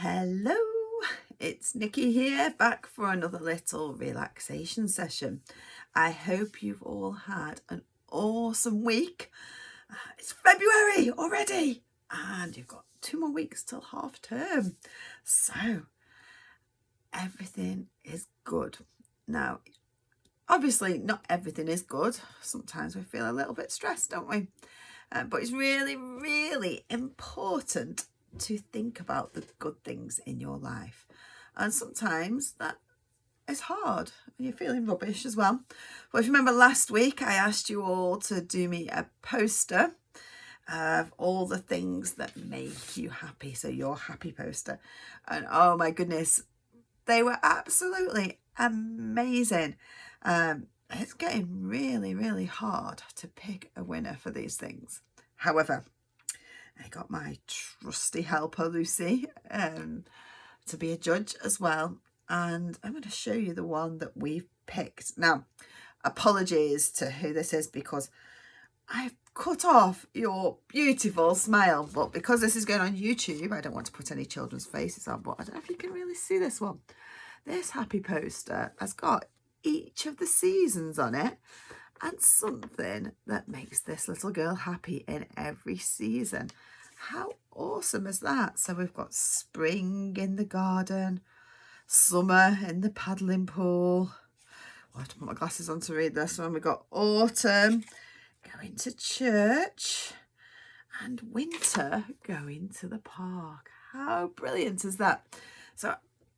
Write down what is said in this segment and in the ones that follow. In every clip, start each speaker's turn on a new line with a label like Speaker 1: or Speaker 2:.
Speaker 1: Hello, it's Nikki here, back for another little relaxation session. I hope you've all had an awesome week. It's February already and you've got 2 more weeks till half term. So everything is good. Now, obviously not everything is good. Sometimes we feel a little bit stressed, don't we? But it's really, really important to think about the good things in your life. And sometimes that is hard and you're feeling rubbish as well. Well, if you remember last week, I asked you all to do me a poster of all the things that make you happy. So your happy poster. And oh my goodness, they were absolutely amazing. It's getting really, really hard to pick a winner for these things. However, I got my trusty helper, Lucy, to be a judge as well. And I'm going to show you the one that we've picked. Now, apologies to who this is because I've cut off your beautiful smile. But because this is going on YouTube, I don't want to put any children's faces on. But I don't know if you can really see this one. This happy poster has got each of the seasons on it and something that makes this little girl happy in every season. How awesome is that? So we've got spring in the garden, summer in the paddling pool. I have to put my glasses on to read this one. We've got autumn, going to church, and winter, going to the park. How brilliant is that? So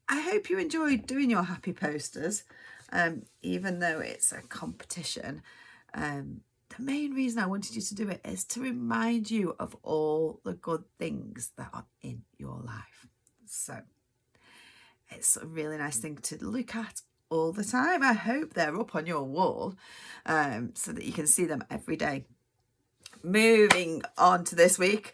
Speaker 1: I hope you enjoyed doing your happy posters. Even though it's a competition, the main reason I wanted you to do it is to remind you of all the good things that are in your life. So it's a really nice thing to look at all the time. I hope they're up on your wall so that you can see them every day. Moving on to this week.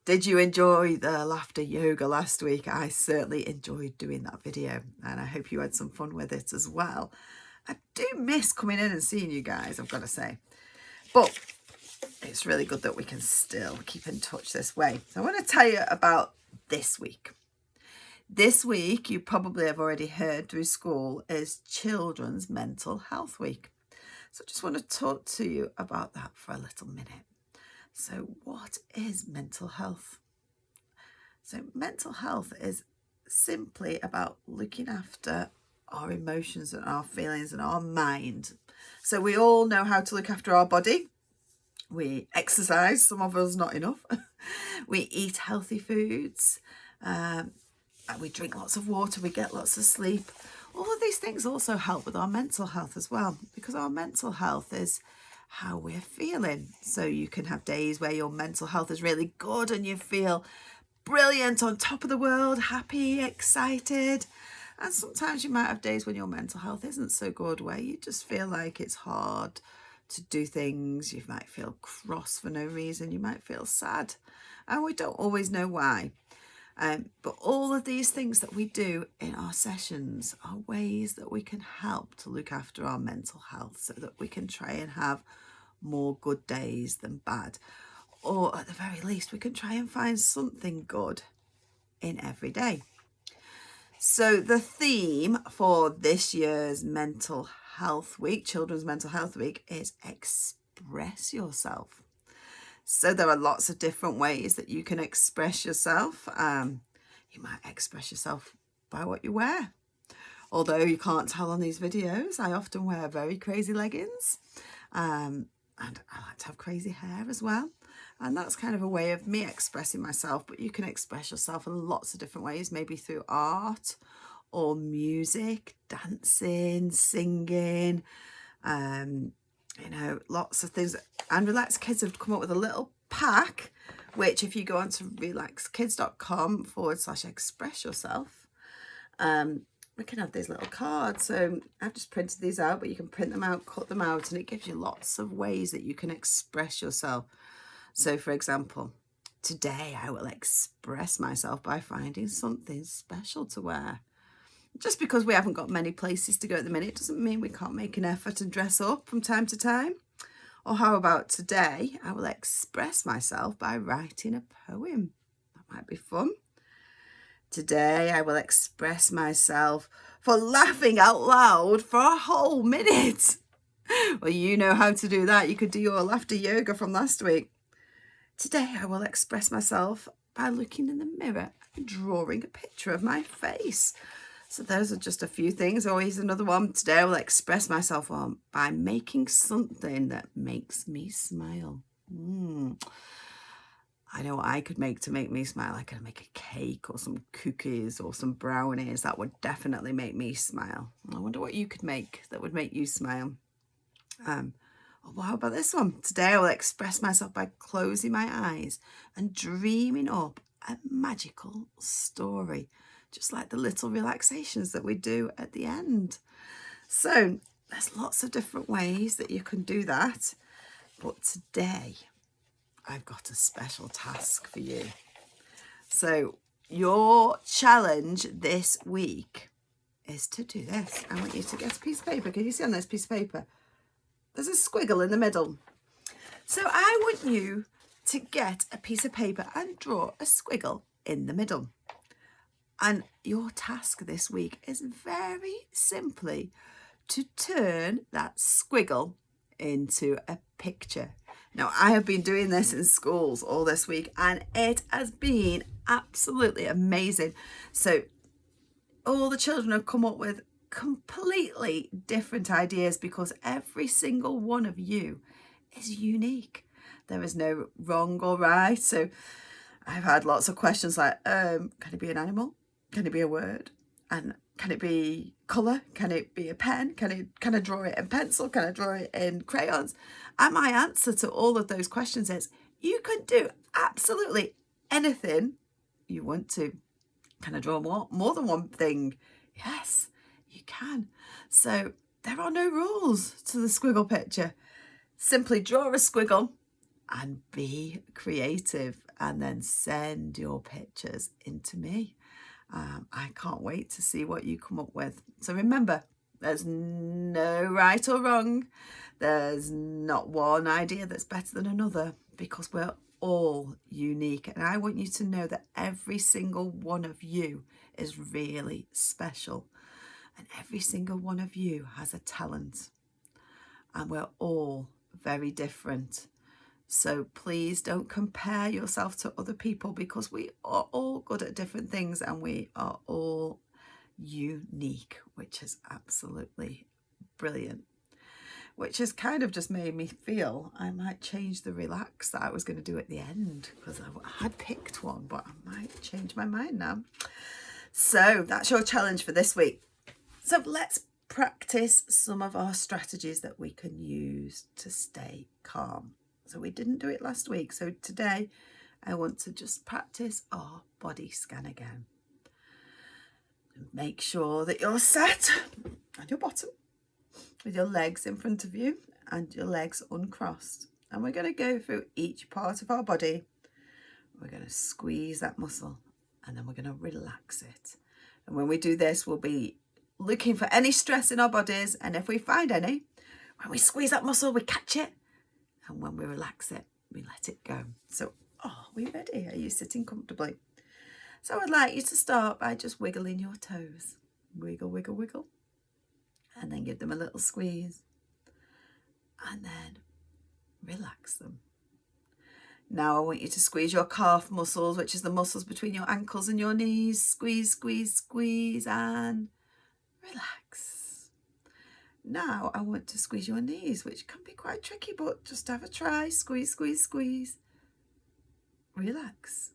Speaker 1: Did you enjoy the laughter yoga last week? I certainly enjoyed doing that video and I hope you had some fun with it as well. I do miss coming in and seeing you guys, I've got to say. But it's really good that we can still keep in touch this way. So I want to tell you about this week. This week, you probably have already heard through school, is Children's Mental Health Week. So I just want to talk to you about that for a little minute. So what is mental health? So mental health is simply about looking after our emotions and our feelings and our mind. So we all know how to look after our body. We exercise, some of us not enough. We eat healthy foods. We drink lots of water. We get lots of sleep. All of these things also help with our mental health as well, because our mental health is how we're feeling. So you can have days where your mental health is really good and you feel brilliant, on top of the world, happy, excited. And sometimes you might have days when your mental health isn't so good, where you just feel like it's hard to do things. You might feel cross for no reason. You might feel sad. And we don't always know why. But all of these things that we do in our sessions are ways that we can help to look after our mental health so that we can try and have more good days than bad. Or at the very least, we can try and find something good in every day. So the theme for this year's Mental Health Week, Children's Mental Health Week, is express yourself. So there are lots of different ways that you can express yourself. You might express yourself by what you wear. Although you can't tell on these videos, I often wear very crazy leggings. And I like to have crazy hair as well. And that's kind of a way of me expressing myself. But you can express yourself in lots of different ways, maybe through art or music, dancing, singing, you know, lots of things. And Relax Kids have come up with a little pack, which if you go on to relaxkids.com/express yourself, we can have these little cards. So I've just printed these out, but you can print them out, cut them out, and it gives you lots of ways that you can express yourself. So for example, today I will express myself by finding something special to wear. Just because we haven't got many places to go at the minute doesn't mean we can't make an effort and dress up from time to time. Or how about today, I will express myself by writing a poem. That might be fun. Today I will express myself for laughing out loud for a whole minute. Well, you know how to do that. You could do your laughter yoga from last week. Today I will express myself by looking in the mirror and drawing a picture of my face. So those are just a few things. Oh, here's another one. Today I will express myself by making something that makes me smile. I know what I could make to make me smile. I could make a cake or some cookies or some brownies. That would definitely make me smile. I wonder what you could make that would make you smile. Well, how about this one? Today I will express myself by closing my eyes and dreaming up a magical story, just like the little relaxations that we do at the end. So there's lots of different ways that you can do that. But today I've got a special task for you. So your challenge this week is to do this. I want you to get a piece of paper. Can you see on this piece of paper? There's a squiggle in the middle. So I want you to get a piece of paper and draw a squiggle in the middle. And your task this week is very simply to turn that squiggle into a picture. Now, I have been doing this in schools all this week and it has been absolutely amazing. So all the children have come up with completely different ideas because every single one of you is unique. There is no wrong or right. So I've had lots of questions like, can it be an animal? Can it be a word? And can it be colour? Can it be a pen? Can I draw it in pencil? Can I draw it in crayons? And my answer to all of those questions is you can do absolutely anything you want to. Can I draw more than one thing? Yes, you can. So there are no rules to the squiggle picture. Simply draw a squiggle and be creative and then send your pictures into me. I can't wait to see what you come up with. So remember, there's no right or wrong. There's not one idea that's better than another because we're all unique. And I want you to know that every single one of you is really special. And every single one of you has a talent. And we're all very different. So please don't compare yourself to other people because we are all good at different things and we are all unique, which is absolutely brilliant. Which has kind of just made me feel I might change the relax that I was going to do at the end because I had picked one, but I might change my mind now. So that's your challenge for this week. So let's practice some of our strategies that we can use to stay calm. So we didn't do it last week. So today I want to just practice our body scan again. Make sure that you're sat on your bottom with your legs in front of you and your legs uncrossed. And we're going to go through each part of our body. We're going to squeeze that muscle and then we're going to relax it. And when we do this, we'll be looking for any stress in our bodies. And if we find any, when we squeeze that muscle, we catch it. And when we relax it, we let it go. So, are we ready? Are you sitting comfortably? So I'd like you to start by just wiggling your toes. Wiggle, wiggle, wiggle. And then give them a little squeeze. And then relax them. Now I want you to squeeze your calf muscles, which is the muscles between your ankles and your knees. Squeeze, squeeze, squeeze, and relax. Now I want to squeeze your knees, which can be quite tricky, but just have a try. Squeeze, squeeze, squeeze. Relax.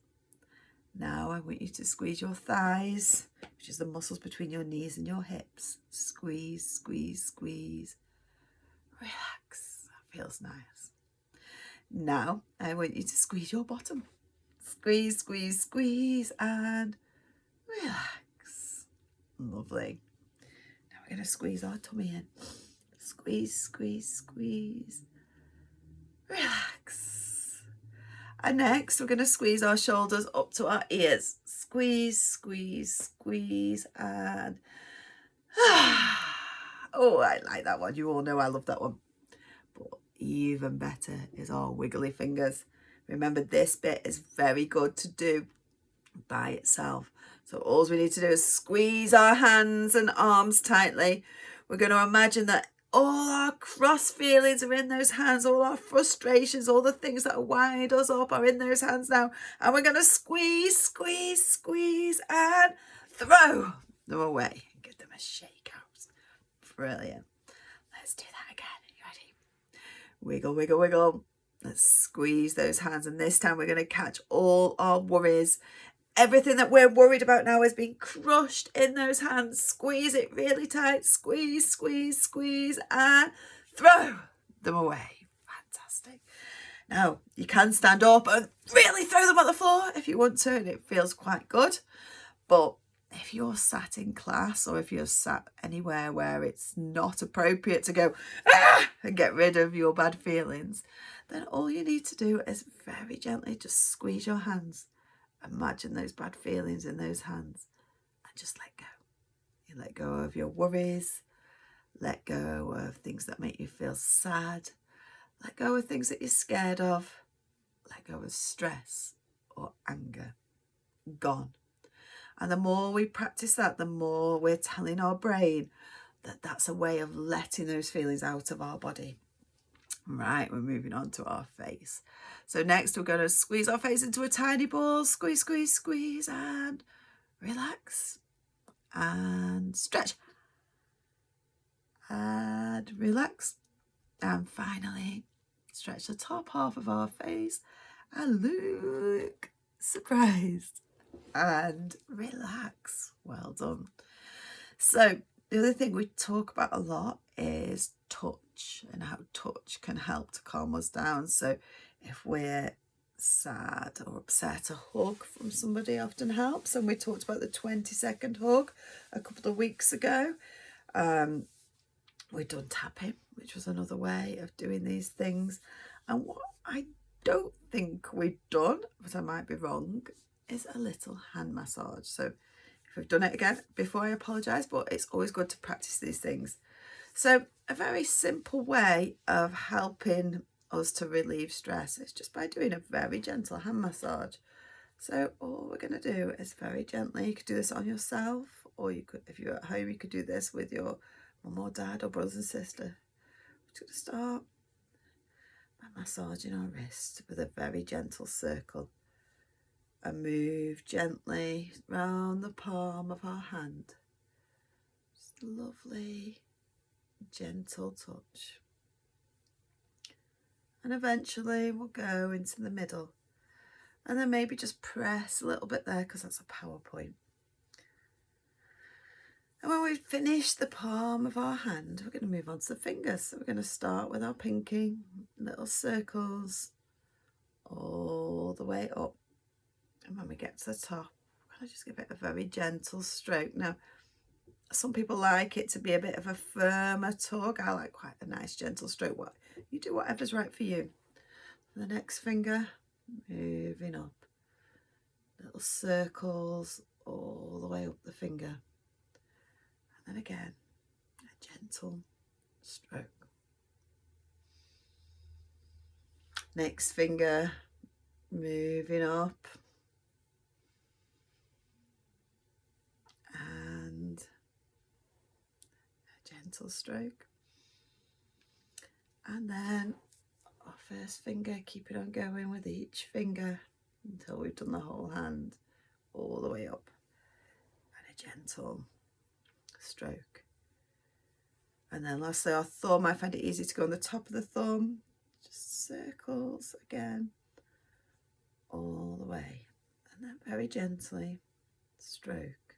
Speaker 1: Now I want you to squeeze your thighs, which is the muscles between your knees and your hips. Squeeze, squeeze, squeeze. Relax. That feels nice. Now I want you to squeeze your bottom. Squeeze, squeeze, squeeze, and relax. Lovely. Now we're going to squeeze our tummy in. Squeeze, squeeze, squeeze. Relax. And next we're going to squeeze our shoulders up to our ears. Squeeze, squeeze, squeeze, and oh, I like that one. You all know I love that one. But even better is our wiggly fingers. Remember, this bit is very good to do by itself. So all we need to do is squeeze our hands and arms tightly. We're going to imagine that all our cross feelings are in those hands, all our frustrations, all the things that wind us up are in those hands now. And we're going to squeeze, squeeze, squeeze, and throw them away. Give them a shake out. Brilliant. Let's do that again. You ready? Wiggle, wiggle, wiggle. Let's squeeze those hands. And this time we're going to catch all our worries. Everything that we're worried about now is being crushed in those hands. Squeeze it really tight. Squeeze, squeeze, squeeze, and throw them away. Fantastic. Now, you can stand up and really throw them at the floor if you want to, and it feels quite good. But if you're sat in class or if you're sat anywhere where it's not appropriate to go and get rid of your bad feelings, then all you need to do is very gently just squeeze your hands. Imagine those bad feelings in those hands and just let go. You let go of your worries, let go of things that make you feel sad, let go of things that you're scared of, let go of stress or anger. Gone. And the more we practice that, the more we're telling our brain that that's a way of letting those feelings out of our body. Right, we're moving on to our face. So next we're going to squeeze our face into a tiny ball. Squeeze, squeeze, squeeze, and relax. And stretch. And relax. And finally, stretch the top half of our face and look surprised. And relax. Well done. So the other thing we talk about a lot is touch and how touch can help to calm us down. So if we're sad or upset, a hug from somebody often helps. And we talked about the 20-second hug a couple of weeks ago. We've done tapping, which was another way of doing these things. And what I don't think we've done, but I might be wrong, is a little hand massage. So if we've done it again before, I apologise, but it's always good to practice these things. So a very simple way of helping us to relieve stress is just by doing a very gentle hand massage. So all we're going to do is very gently, you could do this on yourself, or you could, if you're at home, you could do this with your mum or dad or brothers and sister. We're going to start by massaging our wrist with a very gentle circle and move gently round the palm of our hand. Just lovely, gentle touch. And eventually we'll go into the middle and then maybe just press a little bit there because that's a power point. And when we've finished the palm of our hand, we're going to move on to the fingers. So we're going to start with our pinky, little circles all the way up. And when we get to the top, we're going to just give it a very gentle stroke. Now, some people like it to be a bit of a firmer tug. I like quite a nice gentle stroke. You do whatever's right for you. The next finger, moving up. Little circles all the way up the finger. And then again, a gentle stroke. Next finger, moving up. And a gentle stroke. And then our first finger, keep it on going with each finger until we've done the whole hand all the way up. And a gentle stroke. And then lastly, our thumb. I find it easy to go on the top of the thumb. Just circles again all the way. And then very gently stroke.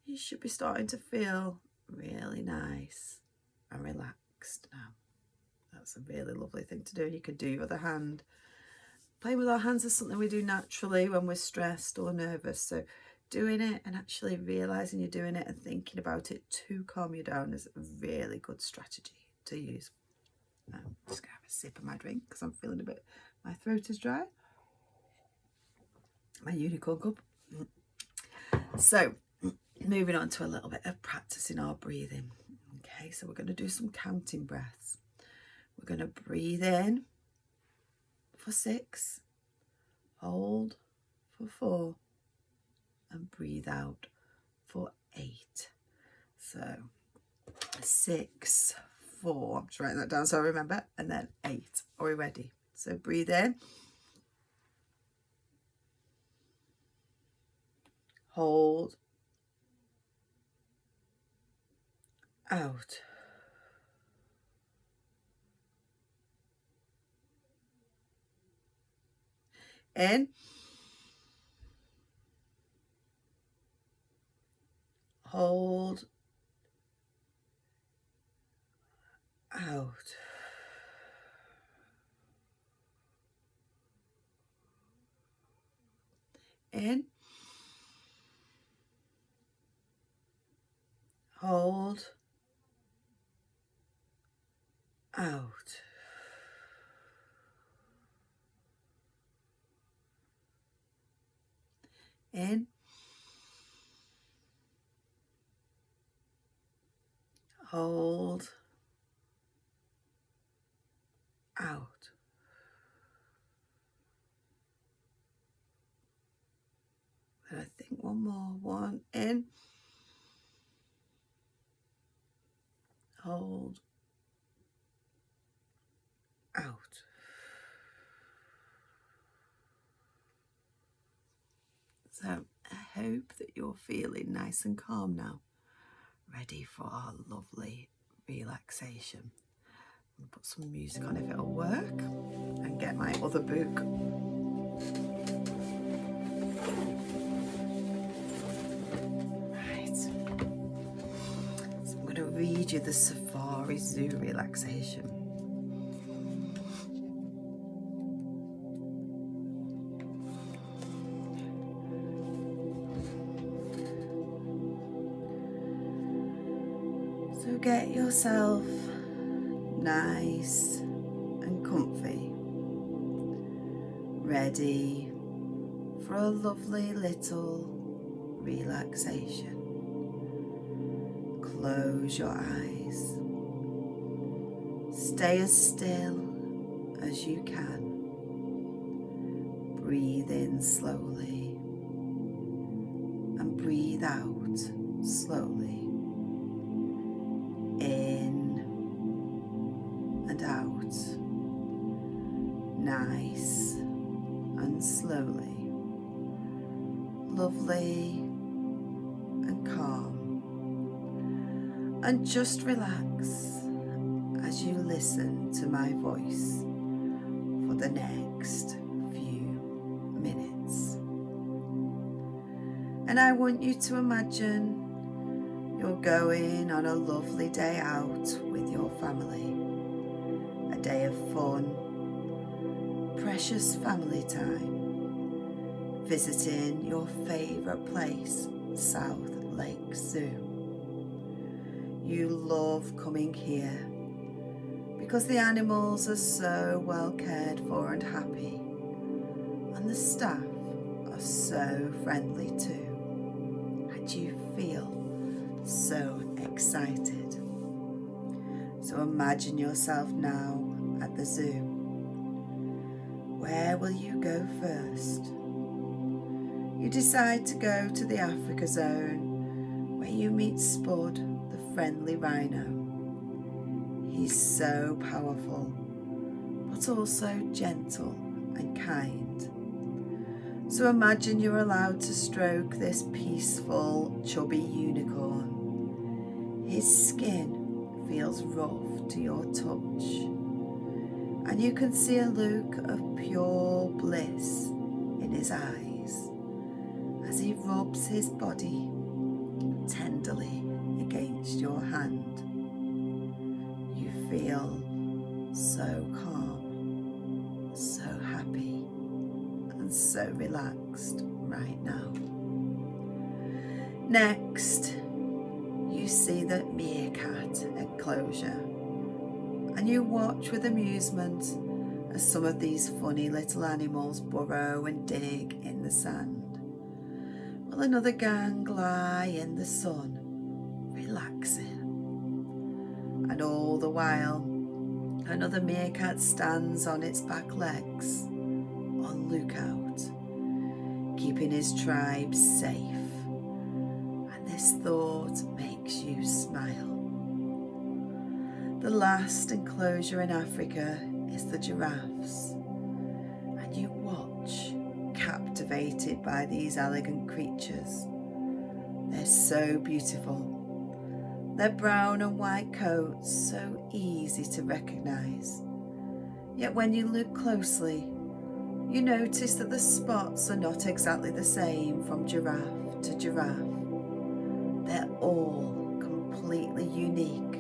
Speaker 1: You should be starting to feel really nice and relaxed now. That's a really lovely thing to do. And you can do your other hand. Playing with our hands is something we do naturally when we're stressed or nervous. So doing it and actually realising you're doing it and thinking about it to calm you down is a really good strategy to use. I'm just going to have a sip of my drink because I'm feeling a bit, my throat is dry. My unicorn cup. So moving on to a little bit of practicing our breathing. Okay, so we're going to do some counting breaths. We're going to breathe in for 6, hold for 4, breathe out for 8. So 6, 4, I'm just writing that down so I remember, and then 8. Are we ready? So breathe in, hold, out. In, hold, out. In, hold, out. In, hold, out. And I think one more. 1, in, hold, out. So I hope that you're feeling nice and calm now, ready for our lovely relaxation. I'll put some music on if it'll work, and get my other book. Right, so I'm going to read you the Safari Zoo relaxation. So get yourself nice and comfy, ready for a lovely little relaxation. Close your eyes. Stay as still as you can. Breathe in slowly and breathe out slowly. In and out. Nice and slowly. Lovely and calm. And just relax as you listen to my voice for the next few minutes. And I want you to imagine you're going on a lovely day out with your family. A day of fun, precious family time, visiting your favourite place, South Lake Zoo. You love coming here because the animals are so well cared for and happy, and the staff are so friendly too, and you feel so excited. So imagine yourself now at the zoo. Where will you go first? You decide to go to the Africa zone, where you meet Spud, the friendly rhino. He's so powerful, but also gentle and kind. So imagine you're allowed to stroke this peaceful, chubby unicorn. His skin feels rough to your touch, and you can see a look of pure bliss in his eyes as he rubs his body tenderly against your hand. You feel so calm, so happy, and so relaxed right now. Next, you see the meerkat enclosure, and you watch with amusement as some of these funny little animals burrow and dig in the sand, while another gang lie in the sun, relaxing. And all the while, another meerkat stands on its back legs, on lookout, keeping his tribe safe this thought makes you smile. The last enclosure in Africa is the giraffes, and you watch, captivated by these elegant creatures. They're so beautiful. Their brown and white coats so easy to recognize. Yet when you look closely, you notice that the spots are not exactly the same from giraffe to giraffe. They're all completely unique,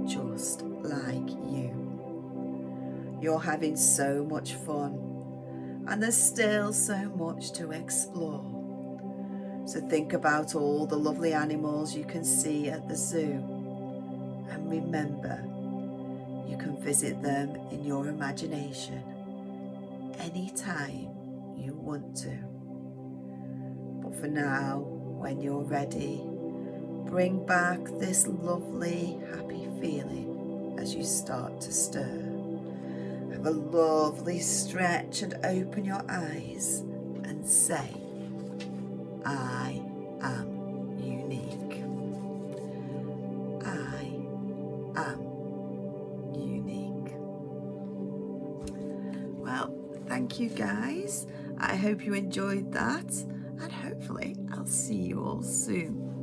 Speaker 1: just like you. You're having so much fun, and there's still so much to explore. So think about all the lovely animals you can see at the zoo, and remember, you can visit them in your imagination anytime you want to. But for now, when you're ready, bring back this lovely, happy feeling as you start to stir. Have a lovely stretch and open your eyes and say, I am unique. I am unique. Well, thank you guys. I hope you enjoyed that, and hopefully I'll see you all soon.